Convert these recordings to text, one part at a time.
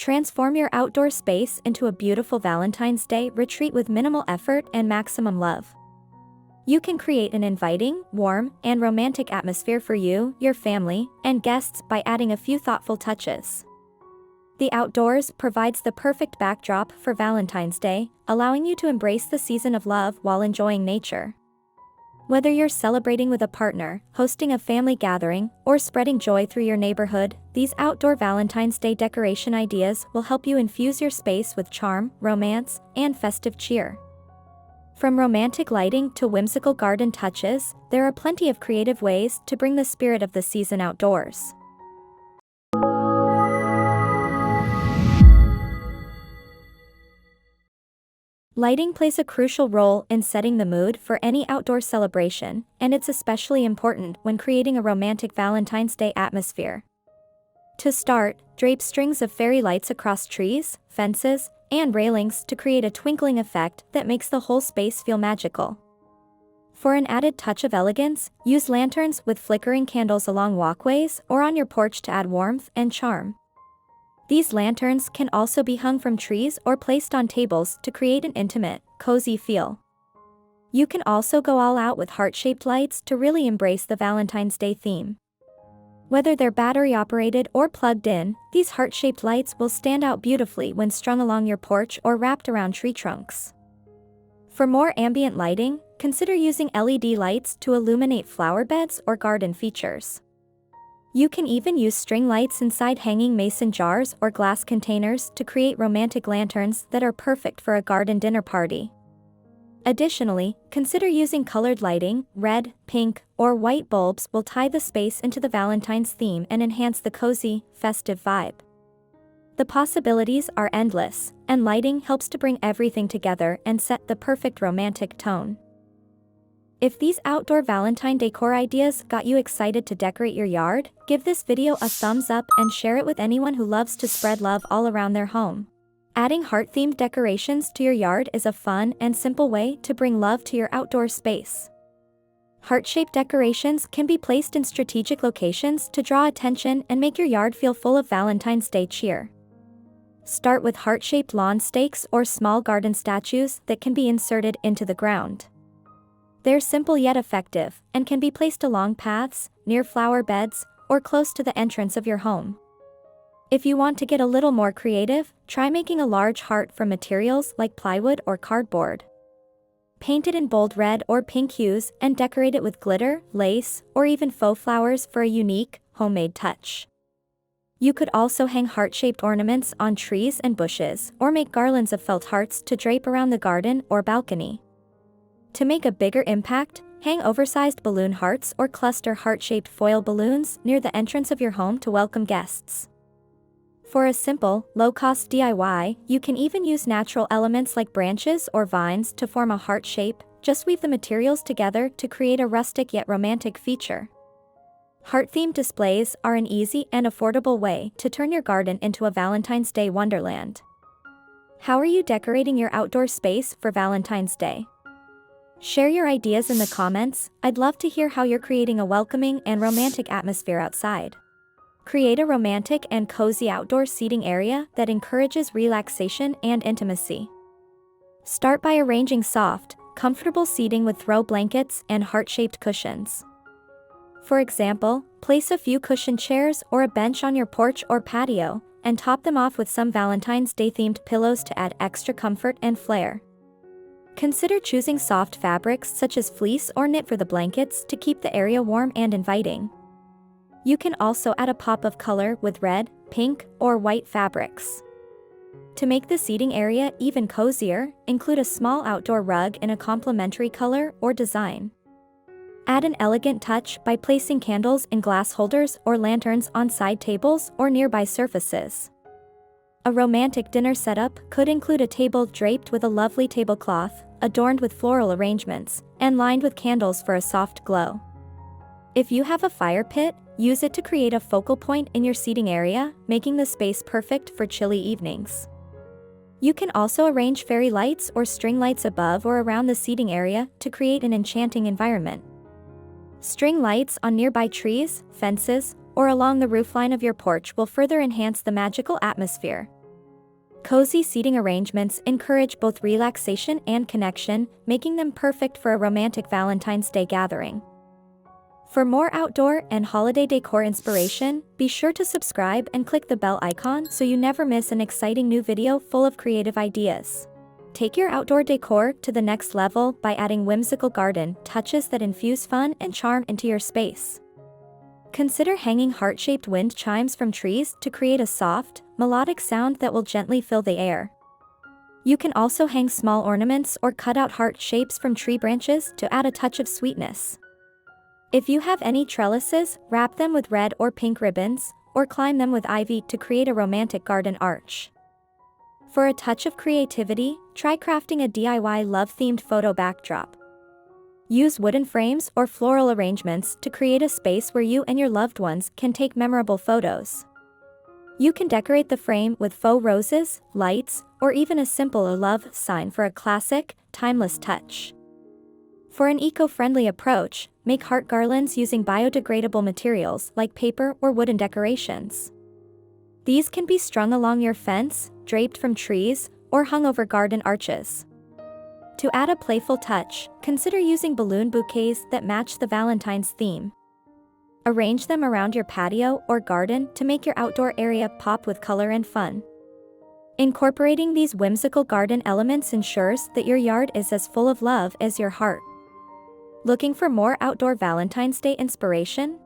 Transform your outdoor space into a beautiful Valentine's Day retreat with minimal effort and maximum love. You can create an inviting, warm, and romantic atmosphere for you, your family, and guests by adding a few thoughtful touches. The outdoors provides the perfect backdrop for Valentine's Day, allowing you to embrace the season of love while enjoying nature. Whether you're celebrating with a partner, hosting a family gathering, or spreading joy through your neighborhood, these outdoor Valentine's Day decoration ideas will help you infuse your space with charm, romance, and festive cheer. From romantic lighting to whimsical garden touches, there are plenty of creative ways to bring the spirit of the season outdoors. Lighting plays a crucial role in setting the mood for any outdoor celebration, and it's especially important when creating a romantic Valentine's Day atmosphere. To start, drape strings of fairy lights across trees, fences, and railings to create a twinkling effect that makes the whole space feel magical. For an added touch of elegance, use lanterns with flickering candles along walkways or on your porch to add warmth and charm. These lanterns can also be hung from trees or placed on tables to create an intimate, cozy feel. You can also go all out with heart-shaped lights to really embrace the Valentine's Day theme. Whether they're battery-operated or plugged in, these heart-shaped lights will stand out beautifully when strung along your porch or wrapped around tree trunks. For more ambient lighting, consider using LED lights to illuminate flower beds or garden features. You can even use string lights inside hanging mason jars or glass containers to create romantic lanterns that are perfect for a garden dinner party. Additionally, consider using colored lighting. Red, pink, or white bulbs will tie the space into the Valentine's theme and enhance the cozy, festive vibe. The possibilities are endless, and lighting helps to bring everything together and set the perfect romantic tone. If these outdoor Valentine decor ideas got you excited to decorate your yard, give this video a thumbs up and share it with anyone who loves to spread love all around their home. Adding heart-themed decorations to your yard is a fun and simple way to bring love to your outdoor space. Heart-shaped decorations can be placed in strategic locations to draw attention and make your yard feel full of Valentine's Day cheer. Start with heart-shaped lawn stakes or small garden statues that can be inserted into the ground. They're simple yet effective, and can be placed along paths, near flower beds, or close to the entrance of your home. If you want to get a little more creative, try making a large heart from materials like plywood or cardboard. Paint it in bold red or pink hues and decorate it with glitter, lace, or even faux flowers for a unique, homemade touch. You could also hang heart-shaped ornaments on trees and bushes, or make garlands of felt hearts to drape around the garden or balcony. To make a bigger impact, hang oversized balloon hearts or cluster heart-shaped foil balloons near the entrance of your home to welcome guests. For a simple, low-cost DIY, you can even use natural elements like branches or vines to form a heart shape. Just weave the materials together to create a rustic yet romantic feature. Heart-themed displays are an easy and affordable way to turn your garden into a Valentine's Day wonderland. How are you decorating your outdoor space for Valentine's Day? Share your ideas in the comments. I'd love to hear how you're creating a welcoming and romantic atmosphere outside. Create a romantic and cozy outdoor seating area that encourages relaxation and intimacy. Start by arranging soft, comfortable seating with throw blankets and heart-shaped cushions. For example, place a few cushioned chairs or a bench on your porch or patio, and top them off with some Valentine's Day-themed pillows to add extra comfort and flair. Consider choosing soft fabrics such as fleece or knit for the blankets to keep the area warm and inviting. You can also add a pop of color with red, pink, or white fabrics. To make the seating area even cozier, include a small outdoor rug in a complementary color or design. Add an elegant touch by placing candles in glass holders or lanterns on side tables or nearby surfaces. A romantic dinner setup could include a table draped with a lovely tablecloth, adorned with floral arrangements, and lined with candles for a soft glow. If you have a fire pit, use it to create a focal point in your seating area, making the space perfect for chilly evenings. You can also arrange fairy lights or string lights above or around the seating area to create an enchanting environment. String lights on nearby trees, fences, or along the roofline of your porch will further enhance the magical atmosphere. Cozy seating arrangements encourage both relaxation and connection, making them perfect for a romantic Valentine's Day gathering. For more outdoor and holiday decor inspiration, be sure to subscribe and click the bell icon so you never miss an exciting new video full of creative ideas. Take your outdoor decor to the next level by adding whimsical garden touches that infuse fun and charm into your space. Consider hanging heart-shaped wind chimes from trees to create a soft, melodic sound that will gently fill the air. You can also hang small ornaments or cut out heart shapes from tree branches to add a touch of sweetness. If you have any trellises, wrap them with red or pink ribbons, or climb them with ivy to create a romantic garden arch. For a touch of creativity, try crafting a DIY love-themed photo backdrop. Use wooden frames or floral arrangements to create a space where you and your loved ones can take memorable photos. You can decorate the frame with faux roses, lights, or even a simple love sign for a classic, timeless touch. For an eco-friendly approach, make heart garlands using biodegradable materials like paper or wooden decorations. These can be strung along your fence, draped from trees, or hung over garden arches. To add a playful touch, consider using balloon bouquets that match the Valentine's theme. Arrange them around your patio or garden to make your outdoor area pop with color and fun. Incorporating these whimsical garden elements ensures that your yard is as full of love as your heart. Looking for more outdoor Valentine's Day inspiration?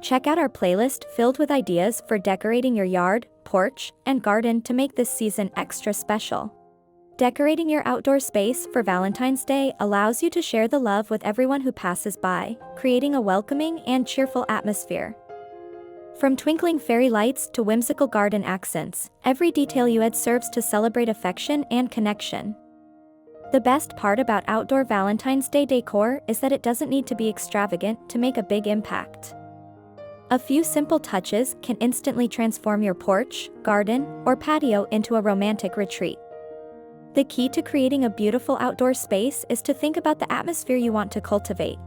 Check out our playlist filled with ideas for decorating your yard, porch, and garden to make this season extra special. Decorating your outdoor space for Valentine's Day allows you to share the love with everyone who passes by, creating a welcoming and cheerful atmosphere. From twinkling fairy lights to whimsical garden accents, every detail you add serves to celebrate affection and connection. The best part about outdoor Valentine's Day decor is that it doesn't need to be extravagant to make a big impact. A few simple touches can instantly transform your porch, garden, or patio into a romantic retreat. The key to creating a beautiful outdoor space is to think about the atmosphere you want to cultivate.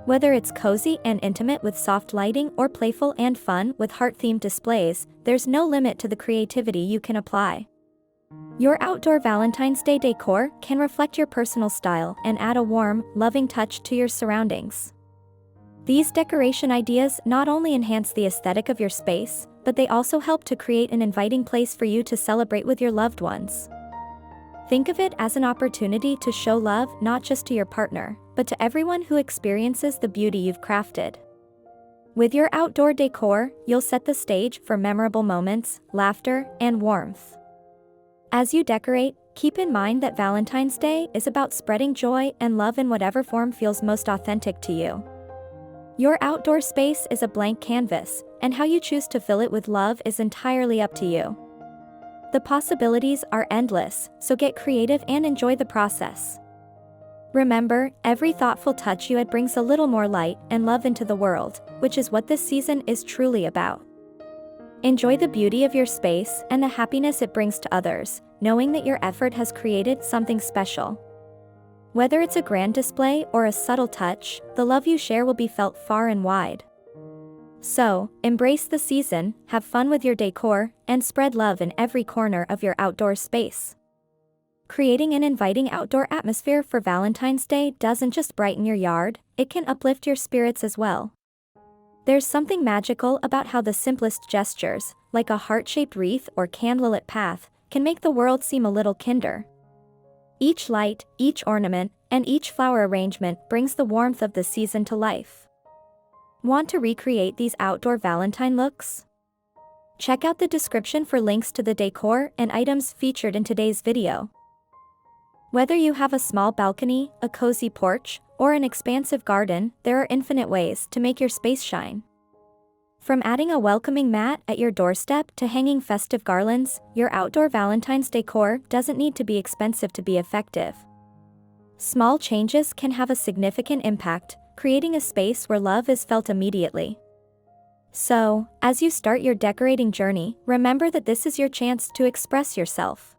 Whether it's cozy and intimate with soft lighting or playful and fun with heart-themed displays, there's no limit to the creativity you can apply. Your outdoor Valentine's Day decor can reflect your personal style and add a warm, loving touch to your surroundings. These decoration ideas not only enhance the aesthetic of your space, but they also help to create an inviting place for you to celebrate with your loved ones. Think of it as an opportunity to show love not just to your partner, but to everyone who experiences the beauty you've crafted. With your outdoor decor, you'll set the stage for memorable moments, laughter, and warmth. As you decorate, keep in mind that Valentine's Day is about spreading joy and love in whatever form feels most authentic to you. Your outdoor space is a blank canvas, and how you choose to fill it with love is entirely up to you. The possibilities are endless, so get creative and enjoy the process. Remember, every thoughtful touch you add brings a little more light and love into the world, which is what this season is truly about. Enjoy the beauty of your space and the happiness it brings to others, knowing that your effort has created something special. Whether it's a grand display or a subtle touch, the love you share will be felt far and wide. So, embrace the season, have fun with your decor, and spread love in every corner of your outdoor space. Creating an inviting outdoor atmosphere for Valentine's Day doesn't just brighten your yard, it can uplift your spirits as well. There's something magical about how the simplest gestures, like a heart-shaped wreath or candlelit path, can make the world seem a little kinder. Each light, each ornament, and each flower arrangement brings the warmth of the season to life. Want to recreate these outdoor Valentine looks? Check out the description for links to the decor and items featured in today's video. Whether you have a small balcony, a cozy porch, or an expansive garden, there are infinite ways to make your space shine. From adding a welcoming mat at your doorstep to hanging festive garlands, your outdoor Valentine's decor doesn't need to be expensive to be effective. Small changes can have a significant impact, creating a space where love is felt immediately. So, as you start your decorating journey, remember that this is your chance to express yourself.